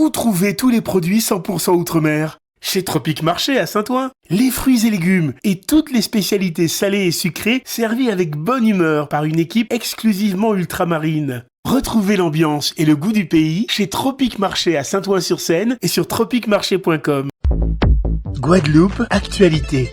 Où trouver tous les produits 100% Outre-mer? Chez Tropique Marché à Saint-Ouen. Les fruits et légumes et toutes les spécialités salées et sucrées servies avec bonne humeur par une équipe exclusivement ultramarine. Retrouvez l'ambiance et le goût du pays chez Tropique Marché à Saint-Ouen-sur-Seine et sur tropiquemarché.com. Guadeloupe, actualité.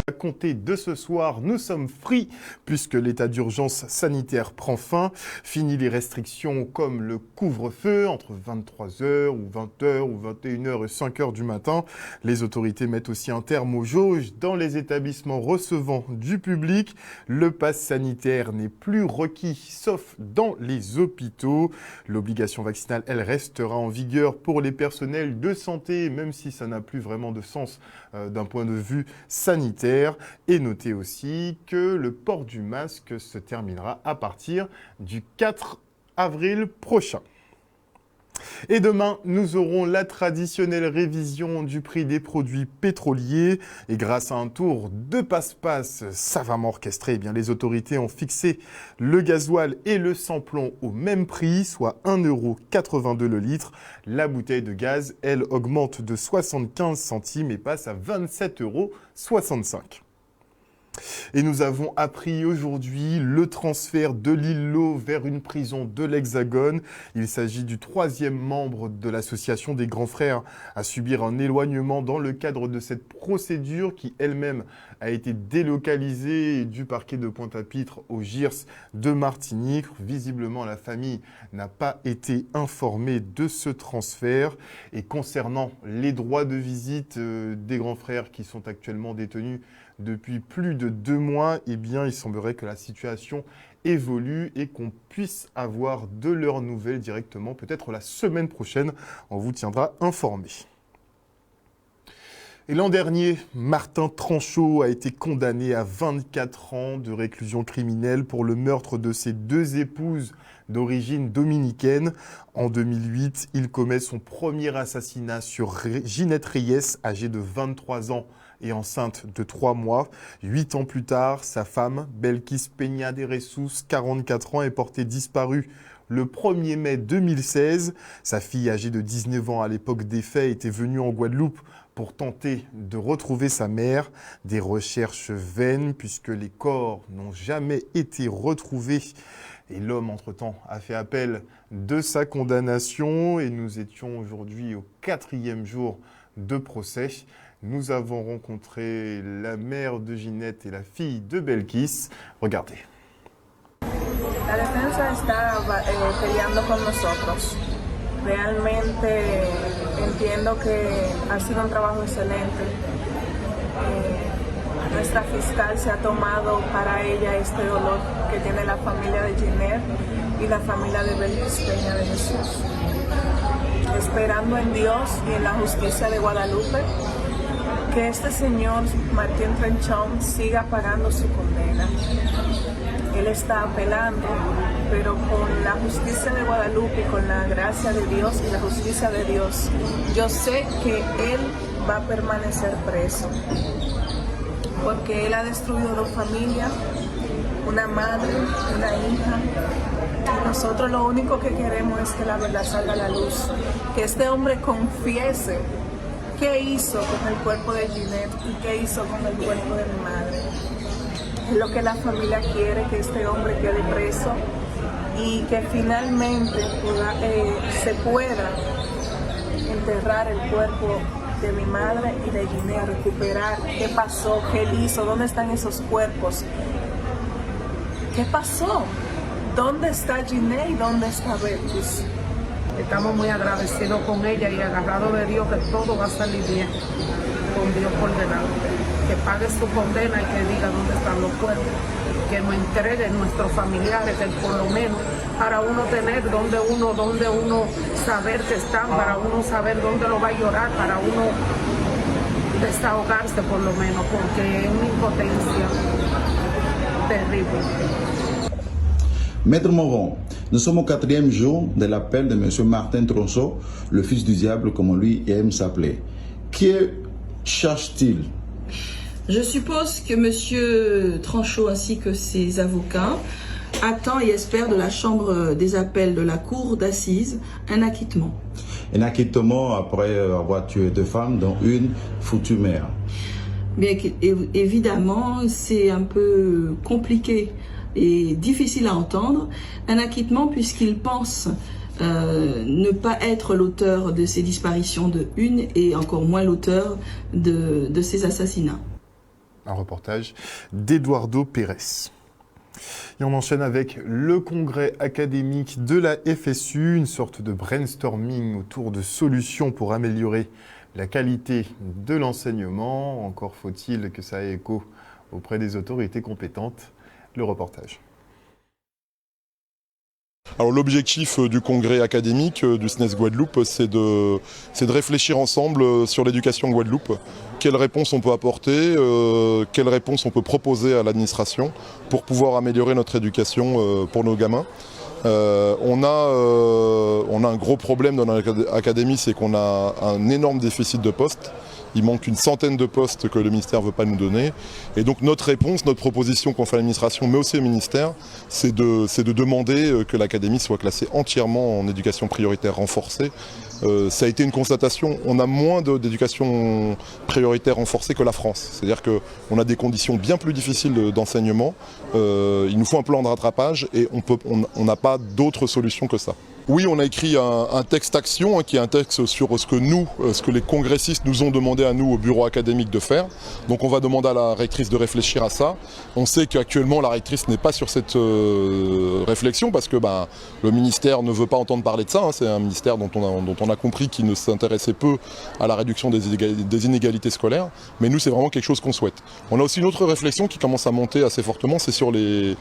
À compter de ce soir, nous sommes free puisque l'état d'urgence sanitaire prend fin. Fini les restrictions comme le couvre-feu entre 23h ou 20h ou 21h et 5h du matin. Les autorités mettent aussi un terme aux jauges dans les établissements recevant du public. Le pass sanitaire n'est plus requis sauf dans les hôpitaux. L'obligation vaccinale, elle restera en vigueur pour les personnels de santé, même si ça n'a plus vraiment de sens d'un point de vue sanitaire. Et notez aussi que le port du masque se terminera à partir du 4 avril prochain. Et demain, nous aurons la traditionnelle révision du prix des produits pétroliers. Et grâce à un tour de passe-passe savamment orchestré, eh bien, les autorités ont fixé le gasoil et le sans-plomb au même prix, soit 1,82 € le litre. La bouteille de gaz, elle, augmente de 75 centimes et passe à 27,65 €. Et nous avons appris aujourd'hui le transfert de Lillo vers une prison de l'Hexagone. Il s'agit du 3e membre de l'association des grands frères à subir un éloignement dans le cadre de cette procédure qui elle-même a été délocalisée du parquet de Pointe-à-Pitre au GIRS de Martinique. Visiblement, la famille n'a pas été informée de ce transfert. Et concernant les droits de visite des grands frères qui sont actuellement détenus depuis plus de 2 mois, eh bien, il semblerait que la situation évolue et qu'on puisse avoir de leurs nouvelles directement, peut-être la semaine prochaine. On vous tiendra informé. Et l'an dernier, Martin Tranchot a été condamné à 24 ans de réclusion criminelle pour le meurtre de ses 2 épouses d'origine dominicaine. En 2008, il commet son premier assassinat sur Ginette Reyes, âgée de 23 ans et enceinte de 3 mois. 8 ans plus tard, sa femme, Belkis Peña de Ressus, 44 ans, est portée disparue le 1er mai 2016. Sa fille, âgée de 19 ans à l'époque des faits, était venue en Guadeloupe pour tenter de retrouver sa mère. Des recherches vaines puisque les corps n'ont jamais été retrouvés. Et l'homme, entre-temps, a fait appel de sa condamnation. Et nous étions aujourd'hui au 4e jour de procès. Nous avons rencontré la mère de Ginette et la fille de Belkis. Regardez. La defensa está peleando con nosotros. Realmente entiendo que ha sido un trabajo excelente. Nuestra fiscal se ha tomado para ella este dolor que tiene la familia de Ginette y la familia de Belkis Peña de Jesús. Esperando en Dios y en la justicia de Guadalupe que este señor Martín Trenchón siga pagando su condena. Él está apelando, pero con la justicia de Guadalupe, con la gracia de Dios y la justicia de Dios, yo sé que él va a permanecer preso, porque él ha destruido 2 familias, una madre, una hija, y nosotros lo único que queremos es que la verdad salga a la luz, que este hombre confiese qué hizo con el cuerpo de Ginette y qué hizo con el cuerpo de mi madre. Es lo que la familia quiere, que este hombre quede preso y que finalmente se pueda enterrar el cuerpo de mi madre y de Ginette, recuperar qué pasó, qué él hizo, dónde están esos cuerpos, qué pasó, dónde está Ginette y dónde está Belkis. Estamos muy agradecidos con ella y agarrados de Dios que todo va a salir bien, con Dios por delante. Que pague su condena y que diga dónde están los cuerpos, que nos entregue nuestros familiares, que por lo menos para uno tener donde uno saber que están, para uno saber dónde lo va a llorar, para uno desahogarse por lo menos, porque es una impotencia terrible. Maître Moron, nous sommes au 4e jour de l'appel de M. Martin Tranchot, le fils du diable, comme lui aime s'appeler. Que cherche-t-il? Je suppose que M. Tranchot ainsi que ses avocats attend et espère de la Chambre des appels de la Cour d'assises un acquittement. Un acquittement après avoir tué 2 femmes, dont une foutue mère. Bien évidemment, c'est un peu compliqué et difficile à entendre. Un acquittement puisqu'il pense ne pas être l'auteur de ces disparitions de une et encore moins l'auteur de ces assassinats. Un reportage d'Eduardo Pérez. Et on enchaîne avec le congrès académique de la FSU, une sorte de brainstorming autour de solutions pour améliorer la qualité de l'enseignement. Encore faut-il que ça ait écho auprès des autorités compétentes. Le reportage. Alors l'objectif du congrès académique du SNES Guadeloupe, c'est de réfléchir ensemble sur l'éducation en Guadeloupe. Quelles réponses on peut apporter, quelles réponses on peut proposer à l'administration pour pouvoir améliorer notre éducation pour nos gamins. On a un gros problème dans l'académie, c'est qu'on a un énorme déficit de postes. Il manque une centaine de postes que le ministère ne veut pas nous donner. Et donc notre réponse, notre proposition qu'on fait à l'administration, mais aussi au ministère, c'est de demander que l'académie soit classée entièrement en éducation prioritaire renforcée. Ça a été une constatation, on a moins n'a prioritaire renforcée que la France. C'est-à-dire qu'on a des conditions bien plus difficiles d'enseignement. Il nous faut un plan de rattrapage et on n'a pas d'autre solution que ça. Oui, on a écrit un texte action, qui est un texte sur ce que les congressistes nous ont demandé à nous au bureau académique de faire. Donc on va demander à la rectrice de réfléchir à ça. On sait qu'actuellement la rectrice n'est pas sur cette réflexion parce que le ministère ne veut pas entendre parler de ça. C'est un ministère dont on a compris qu'il ne s'intéressait peu à la réduction des inégalités scolaires. Mais nous, c'est vraiment quelque chose qu'on souhaite. On a aussi une autre réflexion qui commence à monter assez fortement, c'est sur le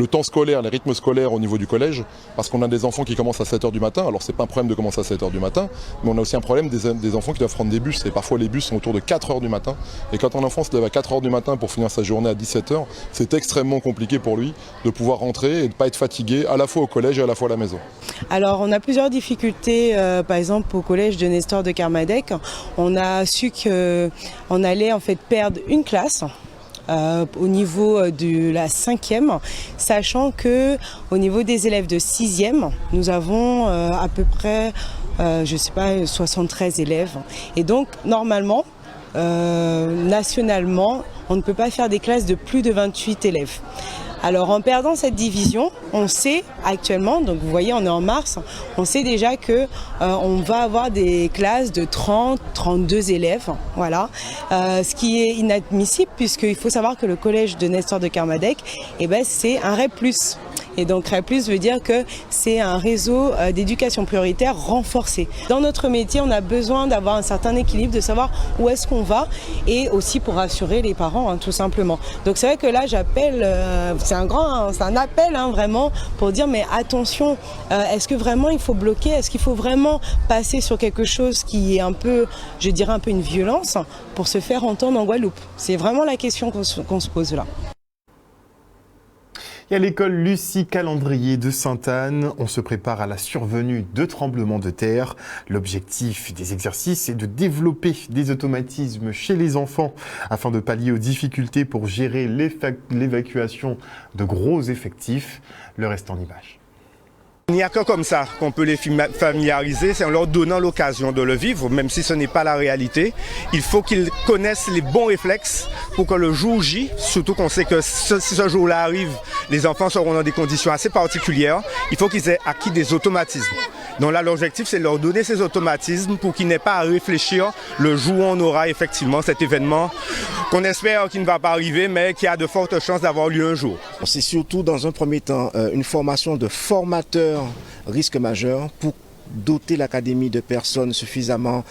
temps scolaire, les rythmes scolaires au niveau du collège. Parce qu'on a des enfants qui commencent à 7h du matin, alors c'est pas un problème de commencer à 7h du matin, mais on a aussi un problème des enfants qui doivent prendre des bus, et parfois les bus sont autour de 4h du matin, et quand un enfant se lève à 4h du matin pour finir sa journée à 17h, c'est extrêmement compliqué pour lui de pouvoir rentrer et de ne pas être fatigué à la fois au collège et à la fois à la maison. Alors on a plusieurs difficultés, par exemple au collège de Nestor de Kermadec, on a su qu'on allait en fait perdre une classe. Au niveau de la 5e, sachant que au niveau des élèves de 6e, nous avons à peu près, 73 élèves. Et donc, normalement, nationalement, on ne peut pas faire des classes de plus de 28 élèves. Alors en perdant cette division, on sait actuellement, donc vous voyez on est en mars, on sait déjà que on va avoir des classes de 30, 32 élèves, voilà, ce qui est inadmissible puisqu'il faut savoir que le collège de Nestor de Kermadec, c'est un REP+. Et donc REP+, veut dire que c'est un réseau d'éducation prioritaire renforcé. Dans notre métier, on a besoin d'avoir un certain équilibre, de savoir où est-ce qu'on va et aussi pour rassurer les parents, tout simplement. Donc c'est vrai que là, j'appelle, c'est un appel vraiment pour dire mais attention, est-ce que vraiment il faut bloquer, est-ce qu'il faut vraiment passer sur quelque chose qui est un peu, je dirais un peu une violence pour se faire entendre en Guadeloupe? C'est vraiment la question qu'on se pose là. Et à l'école Lucie Calendrier de Sainte-Anne, on se prépare à la survenue de tremblements de terre. L'objectif des exercices est de développer des automatismes chez les enfants afin de pallier aux difficultés pour gérer l'évacuation de gros effectifs. Le reste en images. Il n'y a que comme ça qu'on peut les familiariser, c'est en leur donnant l'occasion de le vivre, même si ce n'est pas la réalité. Il faut qu'ils connaissent les bons réflexes pour que le jour J, surtout qu'on sait que si ce jour-là arrive, les enfants seront dans des conditions assez particulières, il faut qu'ils aient acquis des automatismes. Donc là, l'objectif, c'est de leur donner ces automatismes pour qu'ils n'aient pas à réfléchir le jour où on aura effectivement cet événement qu'on espère qu'il ne va pas arriver, mais qui a de fortes chances d'avoir lieu un jour. C'est surtout, dans un premier temps, une formation de formateurs risque majeur pour doter l'académie de personnes suffisamment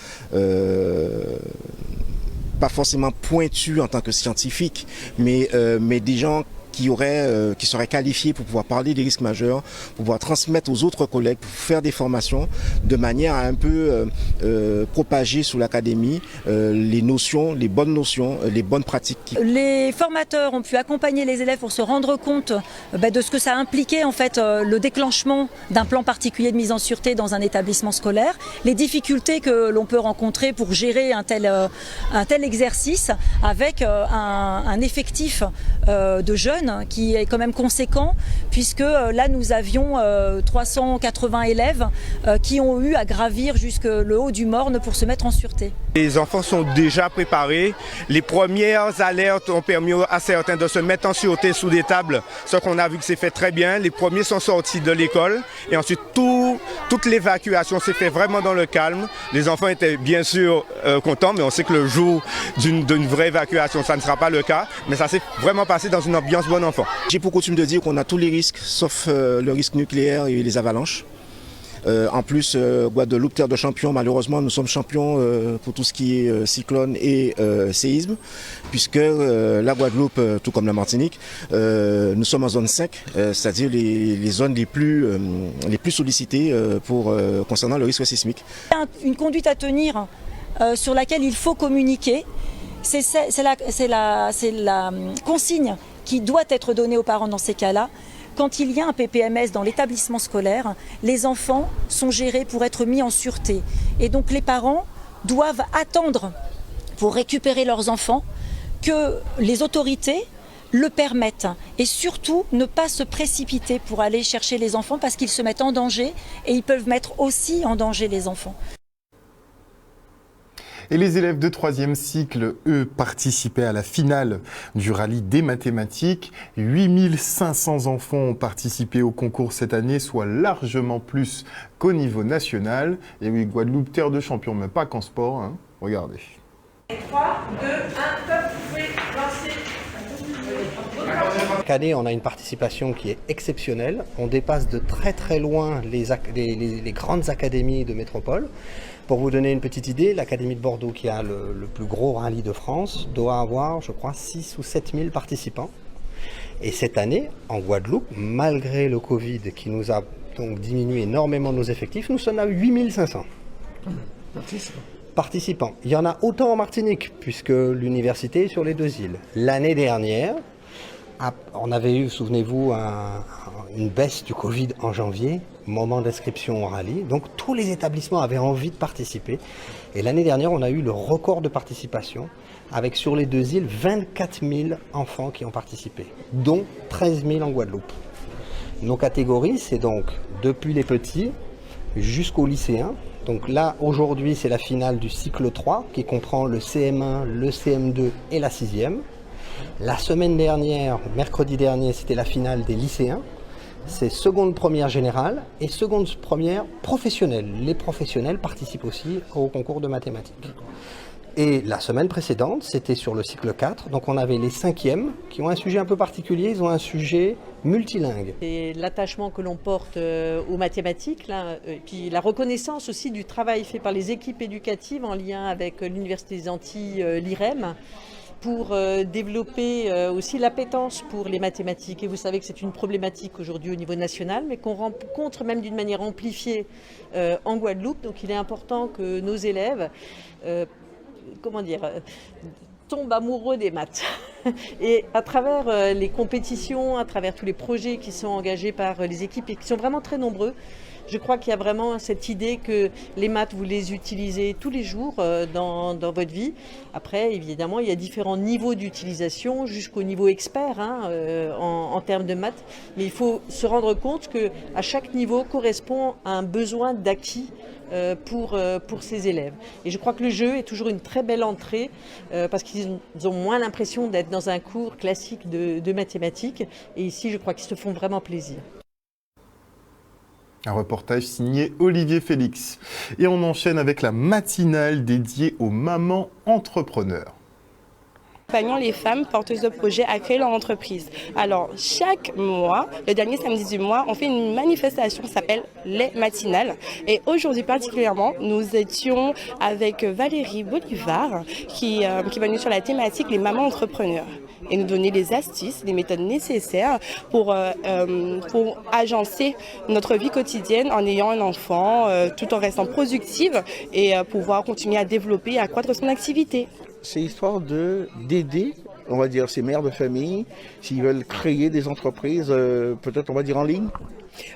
pas forcément pointues en tant que scientifiques, mais des gens qui seraient qualifiés pour pouvoir parler des risques majeurs, pour pouvoir transmettre aux autres collègues, pour faire des formations de manière à un peu propager sous l'académie les notions, les bonnes pratiques. Les formateurs ont pu accompagner les élèves pour se rendre compte de ce que ça impliquait en fait le déclenchement d'un plan particulier de mise en sûreté dans un établissement scolaire, les difficultés que l'on peut rencontrer pour gérer un tel exercice avec un effectif de jeunes jeune, qui est quand même conséquent, puisque là nous avions 380 élèves qui ont eu à gravir jusque le haut du Morne pour se mettre en sûreté. Les enfants sont déjà préparés. Les premières alertes ont permis à certains de se mettre en sûreté sous des tables, ce qu'on a vu que c'est fait très bien. Les premiers sont sortis de l'école et ensuite toute l'évacuation s'est fait vraiment dans le calme. Les enfants étaient bien sûr contents, mais on sait que le jour d'une vraie évacuation, ça ne sera pas le cas. Mais ça s'est vraiment passé dans une ambiance bon enfant. J'ai pour coutume de dire qu'on a tous les risques, sauf le risque nucléaire et les avalanches. En plus, Guadeloupe, terre de champions, malheureusement, nous sommes champions pour tout ce qui est cyclone et séisme, puisque la Guadeloupe, tout comme la Martinique, nous sommes en zone 5, c'est-à-dire les zones les plus sollicitées concernant le risque sismique. Une conduite à tenir sur laquelle il faut communiquer, c'est la consigne qui doit être donnée aux parents dans ces cas-là. Quand il y a un PPMS dans l'établissement scolaire, les enfants sont gérés pour être mis en sûreté. Et donc les parents doivent attendre pour récupérer leurs enfants que les autorités le permettent. Et surtout, ne pas se précipiter pour aller chercher les enfants parce qu'ils se mettent en danger et ils peuvent mettre aussi en danger les enfants. Et les élèves de 3e cycle, eux, participaient à la finale du rallye des mathématiques. 8500 enfants ont participé au concours cette année, soit largement plus qu'au niveau national. Et oui, Guadeloupe, terre de champions, mais pas qu'en sport, hein. Regardez. 3, 2, 1, top, vous pouvez lancer. Chaque année, on a une participation qui est exceptionnelle. On dépasse de très très loin les grandes académies de métropole. Pour vous donner une petite idée, l'Académie de Bordeaux, qui a le plus gros rallye de France, doit avoir, je crois, 6 ou 7 000 participants. Et cette année, en Guadeloupe, malgré le Covid qui nous a donc diminué énormément nos effectifs, nous sommes à 8 500 participants. Il y en a autant en Martinique, puisque l'université est sur les 2 îles. L'année dernière, on avait eu, souvenez-vous, une baisse du Covid en janvier, moment d'inscription au rallye. Donc tous les établissements avaient envie de participer. Et l'année dernière, on a eu le record de participation, avec sur les 2 îles, 24 000 enfants qui ont participé, dont 13 000 en Guadeloupe. Nos catégories, c'est donc depuis les petits jusqu'aux lycéens. Donc là, aujourd'hui, c'est la finale du cycle 3, qui comprend le CM1, le CM2 et la 6e. La semaine dernière, mercredi dernier, c'était la finale des lycéens. C'est seconde première générale et seconde première professionnelle. Les professionnels participent aussi au concours de mathématiques. Et la semaine précédente, c'était sur le cycle 4. Donc on avait les 5e qui ont un sujet un peu particulier. Ils ont un sujet multilingue. Et l'attachement que l'on porte aux mathématiques, là, et puis la reconnaissance aussi du travail fait par les équipes éducatives en lien avec l'Université des Antilles, l'IREM, pour développer aussi l'appétence pour les mathématiques. Et vous savez que c'est une problématique aujourd'hui au niveau national, mais qu'on rencontre même d'une manière amplifiée en Guadeloupe. Donc il est important que nos élèves tombent amoureux des maths. Et à travers les compétitions, à travers tous les projets qui sont engagés par les équipes et qui sont vraiment très nombreux, je crois qu'il y a vraiment cette idée que les maths, vous les utilisez tous les jours dans votre vie. Après, évidemment, il y a différents niveaux d'utilisation jusqu'au niveau expert en termes de maths. Mais il faut se rendre compte qu'à chaque niveau correspond à un besoin d'acquis pour ces élèves. Et je crois que le jeu est toujours une très belle entrée parce qu'ils ont moins l'impression d'être dans un cours classique de mathématiques. Et ici, je crois qu'ils se font vraiment plaisir. Un reportage signé Olivier Félix. Et on enchaîne avec la matinale dédiée aux mamans entrepreneurs. Accompagnons les femmes porteuses de projets à créer leur entreprise. Alors, chaque mois, le dernier samedi du mois, on fait une manifestation qui s'appelle les matinales. Et aujourd'hui particulièrement, nous étions avec Valérie Bolivar qui va venir sur la thématique les mamans entrepreneurs et nous donner les astuces, les méthodes nécessaires pour agencer notre vie quotidienne en ayant un enfant, tout en restant productive et pouvoir continuer à développer et accroître son activité. C'est histoire d'aider, on va dire, ces mères de famille, s'ils veulent créer des entreprises, peut-être on va dire en ligne.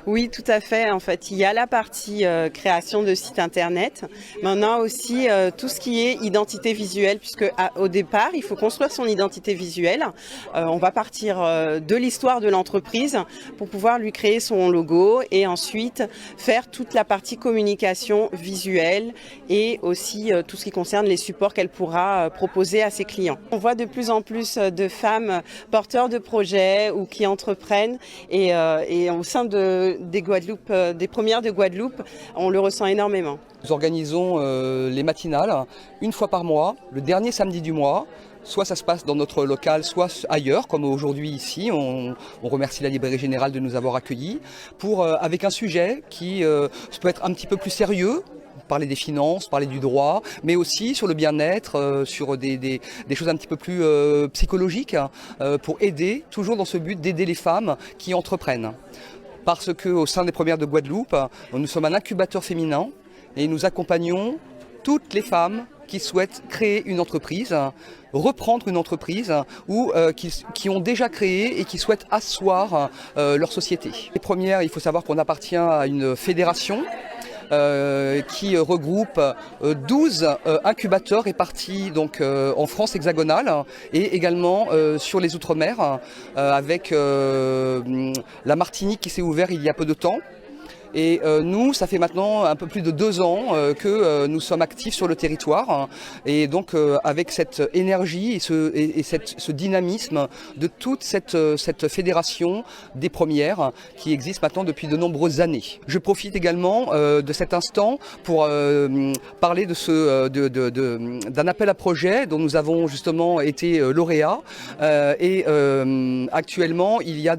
Oui, tout à fait. En fait, il y a la partie création de site internet. Maintenant aussi tout ce qui est identité visuelle, puisque au départ, il faut construire son identité visuelle. On va partir de l'histoire de l'entreprise pour pouvoir lui créer son logo et ensuite faire toute la partie communication visuelle et aussi tout ce qui concerne les supports qu'elle pourra proposer à ses clients. On voit de plus en plus de femmes porteurs de projets ou qui entreprennent et au sein des premières de Guadeloupe, on le ressent énormément. Nous organisons les matinales une fois par mois, le dernier samedi du mois. Soit ça se passe dans notre local, soit ailleurs, comme aujourd'hui ici. On remercie la Librairie Générale de nous avoir accueillis avec un sujet qui peut être un petit peu plus sérieux. Parler des finances, parler du droit, mais aussi sur le bien-être, sur des choses un petit peu plus psychologiques, pour aider, toujours dans ce but d'aider les femmes qui entreprennent. Parce qu'au sein des Premières de Guadeloupe, nous sommes un incubateur féminin et nous accompagnons toutes les femmes qui souhaitent créer une entreprise, reprendre une entreprise ou qui ont déjà créé et qui souhaitent asseoir leur société. Les Premières, il faut savoir qu'on appartient à une fédération qui regroupe 12 incubateurs répartis donc en France hexagonale et également sur les Outre-mer avec la Martinique qui s'est ouverte il y a peu de temps. Et nous, ça fait maintenant un peu plus de 2 ans que nous sommes actifs sur le territoire. Et donc avec cette énergie et ce dynamisme de toute cette fédération des Premières qui existe maintenant depuis de nombreuses années. Je profite également de cet instant pour parler d'un appel à projet dont nous avons justement été lauréats. Actuellement, il y a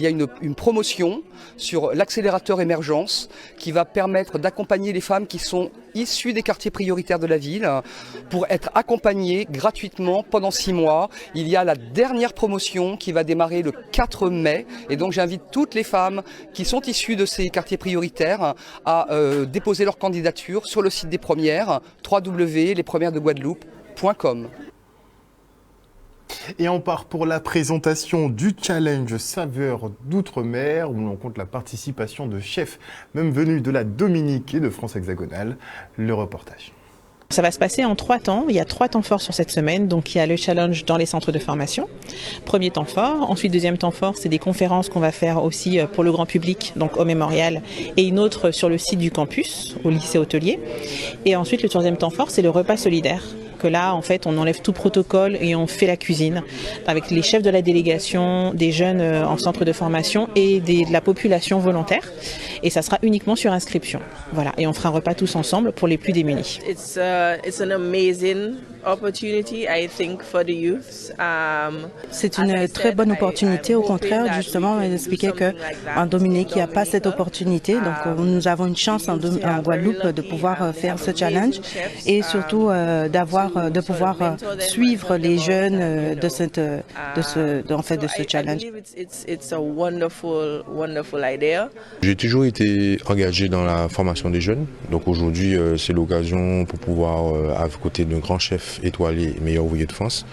une promotion sur l'accélérateur émergence qui va permettre d'accompagner les femmes qui sont issues des quartiers prioritaires de la ville pour être accompagnées gratuitement pendant 6 mois. Il y a la dernière promotion qui va démarrer le 4 mai et donc j'invite toutes les femmes qui sont issues de ces quartiers prioritaires à déposer leur candidature sur le site des Premières, www.lespremieresdeguadeloupe.com. Et on part pour la présentation du challenge Saveurs d'Outre-mer où l'on compte la participation de chefs même venus de la Dominique et de France hexagonale. Le reportage. Ça va se passer en 3 temps. Il y a 3 temps forts sur cette semaine. Donc il y a le challenge dans les centres de formation. Premier temps fort. Ensuite, deuxième temps fort, c'est des conférences qu'on va faire aussi pour le grand public, donc au mémorial, et une autre sur le site du campus, au lycée hôtelier. Et ensuite, le troisième temps fort, c'est le repas solidaire. Que là, en fait, on enlève tout protocole et on fait la cuisine avec les chefs de la délégation, des jeunes en centre de formation et de la population volontaire. Et ça sera uniquement sur inscription. Voilà. Et on fera un repas tous ensemble pour les plus démunis. It's an amazing opportunity, I think, for the youth. C'est une très bonne opportunité. Au contraire, justement, d'expliquer qu'en Dominique, il n'y a pas cette opportunité. Donc, nous avons une chance en Guadeloupe de pouvoir faire ce challenge et surtout de pouvoir suivre les jeunes de ce challenge. J'ai toujours été engagé dans la formation des jeunes. Donc aujourd'hui, c'est l'occasion pour pouvoir, à côté d'un grand chef étoilé, meilleur ouvrier de France,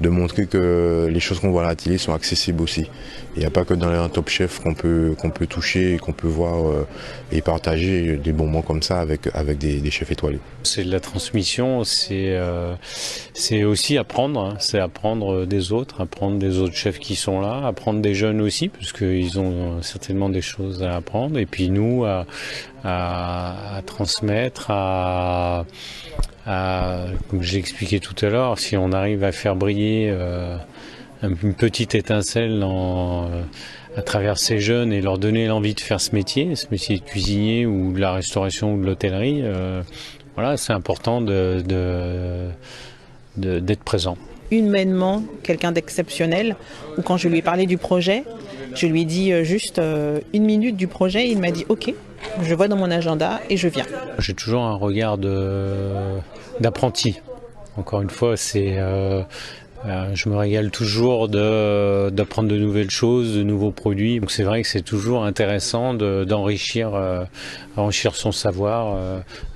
de montrer que les choses qu'on voit à la télé sont accessibles aussi. Il n'y a pas que dans les top chefs qu'on peut toucher, qu'on peut voir et partager des bons moments comme ça avec des chefs étoilés. C'est de la transmission, c'est aussi apprendre, hein. C'est apprendre des autres chefs qui sont là, apprendre des jeunes aussi, parce qu'ils ont certainement des choses à apprendre, et puis nous à transmettre, comme j'ai expliqué tout à l'heure, si on arrive à faire briller une petite étincelle à travers ces jeunes et leur donner l'envie de faire ce métier de cuisinier ou de la restauration ou de l'hôtellerie, voilà, c'est important d'être présent. Humainement, quelqu'un d'exceptionnel, ou quand je lui ai parlé du projet, je lui ai dit juste 1 minute du projet, et il m'a dit ok, je vois dans mon agenda et je viens. J'ai toujours un regard d'apprenti. Encore une fois, je me régale toujours d'apprendre de nouvelles choses, de nouveaux produits. Donc c'est vrai que c'est toujours intéressant d'enrichir son savoir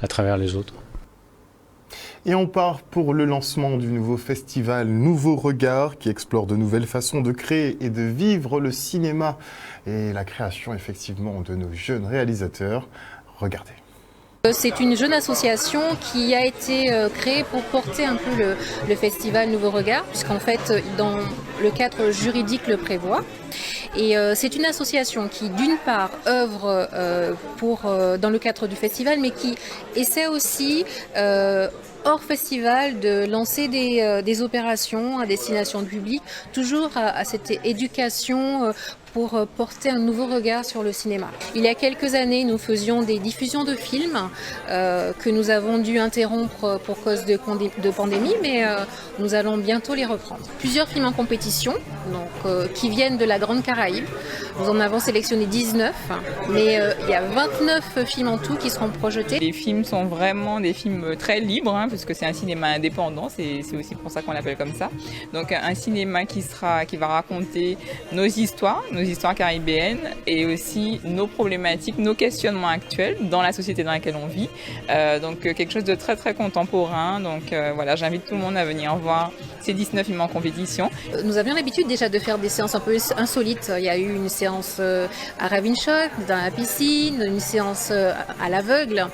à travers les autres. Et on part pour le lancement du nouveau festival Nouveau Regard qui explore de nouvelles façons de créer et de vivre le cinéma et la création effectivement de nos jeunes réalisateurs. Regardez. C'est une jeune association qui a été créée pour porter un peu le festival Nouveau Regard, puisqu'en fait, dans le cadre juridique le prévoit. Et c'est une association qui, d'une part, œuvre dans le cadre du festival, mais qui essaie aussi, hors festival, de lancer des opérations à destination du public, toujours à cette éducation pour porter un nouveau regard sur le cinéma. Il y a quelques années, nous faisions des diffusions de films que nous avons dû interrompre pour cause de pandémie, mais nous allons bientôt les reprendre. Plusieurs films en compétition, donc, qui viennent de la Grande Caraïbe. Nous en avons sélectionné 19, mais il y a 29 films en tout qui seront projetés. Les films sont vraiment des films très libres, parce que c'est un cinéma indépendant, c'est aussi pour ça qu'on l'appelle comme ça. Donc un cinéma qui va raconter nos histoires caribéennes et aussi nos problématiques, nos questionnements actuels dans la société dans laquelle on vit. Donc quelque chose de très très contemporain. Donc voilà, j'invite tout le monde à venir voir ces 19 films en compétition. Nous avions l'habitude déjà de faire des séances un peu insolites. Il y a eu une séance à Ravinchock, dans la piscine, une séance à l'aveugle.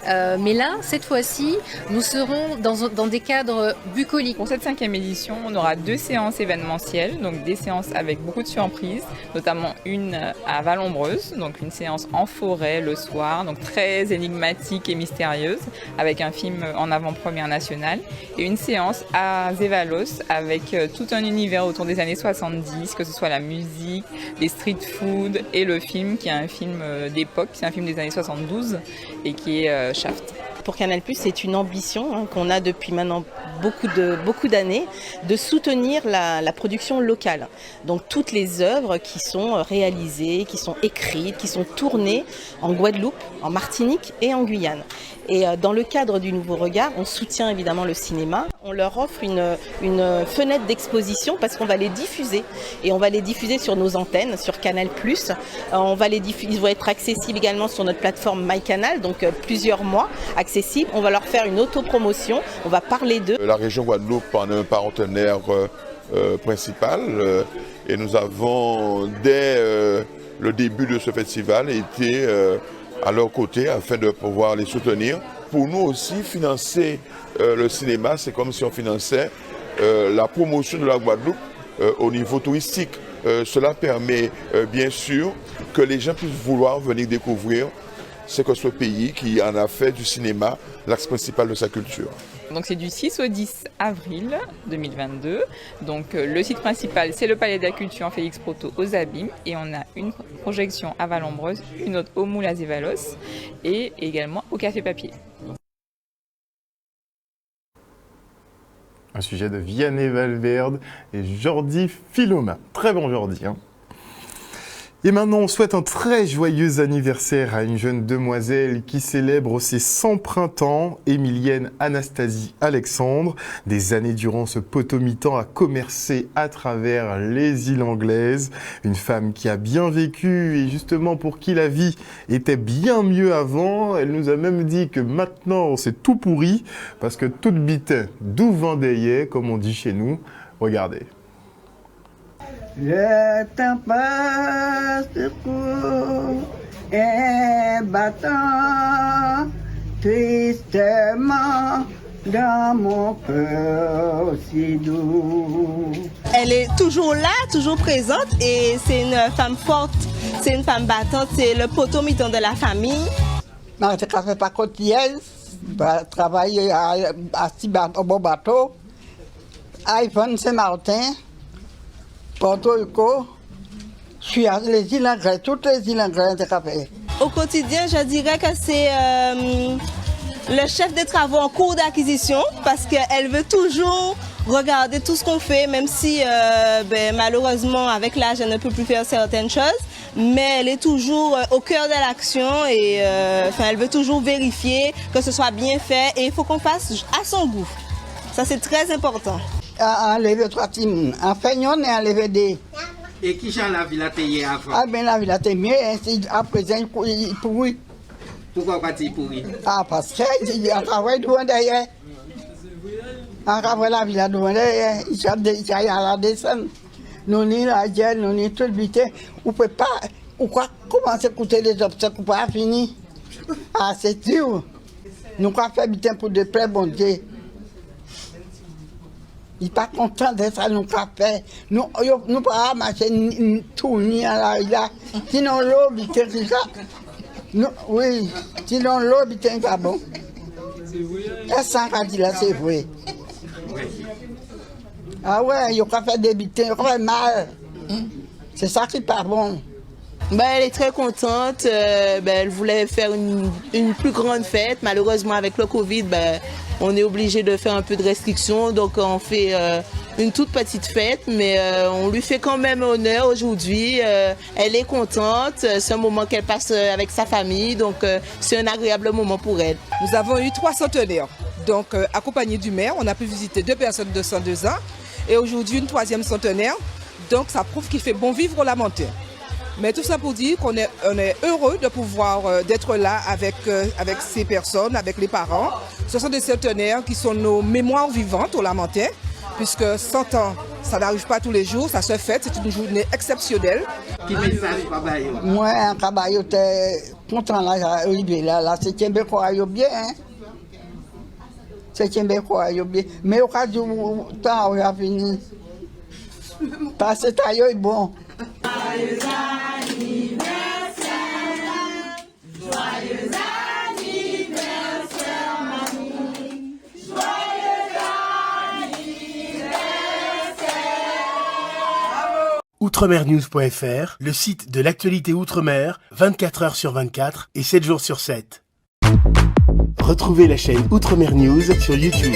Mais là, cette fois-ci, nous serons dans des cadres bucoliques. Pour cette 5e édition, on aura 2 séances événementielles, donc des séances avec beaucoup de surprises, notamment une à Vallombreuse, donc une séance en forêt le soir, donc très énigmatique et mystérieuse, avec un film en avant-première nationale, et une séance à Zévalos avec tout un univers autour des années 70, que ce soit la musique, les street food et le film, qui est un film d'époque, c'est un film des années 72 et qui est Shaft. Pour Canal+, c'est une ambition qu'on a depuis maintenant beaucoup d'années, de soutenir la production locale. Donc toutes les œuvres qui sont réalisées, qui sont écrites, qui sont tournées en Guadeloupe, en Martinique et en Guyane. Et dans le cadre du Nouveau Regard, on soutient évidemment le cinéma. On leur offre une fenêtre d'exposition parce qu'on va les diffuser. Et on va les diffuser sur nos antennes, sur Canal+. Ils vont être accessibles également sur notre plateforme MyCanal, donc plusieurs mois accessibles. On va leur faire une autopromotion, on va parler d'eux. La région Guadeloupe en est un partenaire principal et nous avons, dès le début de ce festival, été à leur côté afin de pouvoir les soutenir. Pour nous aussi, financer le cinéma, c'est comme si on finançait la promotion de la Guadeloupe au niveau touristique. Cela permet bien sûr que les gens puissent vouloir venir découvrir ce que ce pays qui en a fait du cinéma l'axe principal de sa culture. Donc c'est du 6 au 10 avril 2022. Donc le site principal, c'est le Palais de la Culture en Félix Proto aux Abîmes. Et on a une projection à Vallombreuse, une autre au Moule à Zévalos et également au Café Papier. Un sujet de Vianney Valverde et Jordi Filoma. Très bon Jordi. Et maintenant, on souhaite un très joyeux anniversaire à une jeune demoiselle qui célèbre ses 100 printemps, Émilienne Anastasie Alexandre. Des années durant, ce potomitan a commercé à travers les îles anglaises. Une femme qui a bien vécu et justement pour qui la vie était bien mieux avant. Elle nous a même dit que maintenant, c'est tout pourri parce que toute bitin d'où vendait, comme on dit chez nous. Regardez. Le temps passe court et battant tristement dans mon cœur si doux. Elle est toujours là, toujours présente et c'est une femme forte, c'est une femme battante, c'est le potomitan de la famille. Je ne sais pas quotidienne, je travaille à bon bateau, à Yvonne Saint-Martin. Porto Rico, je suis à les îles anglaises, toutes les îles anglaises de café. Au quotidien, je dirais que c'est le chef des travaux en cours d'acquisition parce qu'elle veut toujours regarder tout ce qu'on fait, même si malheureusement avec l'âge elle ne peut plus faire certaines choses, mais elle est toujours au cœur de l'action et elle veut toujours vérifier que ce soit bien fait et il faut qu'on fasse à son goût. Ça c'est très important. Enlever 3 timons, en feignant et enlever des. Et qui j'en la ville hier avant? Ah ben la ville a été mieux, à présent il pourrit. Pourquoi il pourrit? Ah parce qu'il y a un travail devant derrière. Après la ville, il y a la descente. Nous ni la gel, nous ni tout le vite. On ne peut pas. On croit commencer à écouter les obstacles pour pas finir. Ah, c'est dur. Nous avons fait bien pour de près, bon Dieu. Il n'est pas content de ça, nous avons fait. Nous ne pouvons pas marcher tout ni à la. Sinon, l'eau, c'est ça. Oui, sinon, l'eau, c'est pas bon. Est-ce qu'on dit là, c'est vrai? Ah ouais, il a fait des bitins, il a fait mal. C'est ça qui n'est pas bon. Elle est très contente. Elle voulait faire une plus grande fête. Malheureusement, avec le Covid, on est obligé de faire un peu de restrictions. Donc, on fait une toute petite fête, mais on lui fait quand même honneur aujourd'hui. Elle est contente. C'est un moment qu'elle passe avec sa famille. Donc, c'est un agréable moment pour elle. Nous avons eu 3 centenaires. Donc, accompagnés du maire, on a pu visiter 2 personnes de 102 ans. Et aujourd'hui, une 3e centenaire. Donc, ça prouve qu'il fait bon vivre au Lamentin. Mais tout ça pour dire qu'on est heureux de pouvoir d'être là avec ces personnes, avec les parents. Ce sont des centenaires qui sont nos mémoires vivantes au Lamentin, puisque 100 ans, ça n'arrive pas tous les jours, ça se fête, c'est une journée exceptionnelle. Quel message travail? Moi, un travail, j'étais content là, Olivier, là, c'est Québécois, bien, hein. C'est Québécois, bien. Mais au cas du temps, on a fini. Parce que ça est bon. Joyeux anniversaire, joyeux anniversaire, mamie, joyeux anniversaire. Outremernews.fr, le site de l'actualité Outre-mer, 24 heures sur 24 et 7 jours sur 7. Retrouvez la chaîne Outremer News sur YouTube.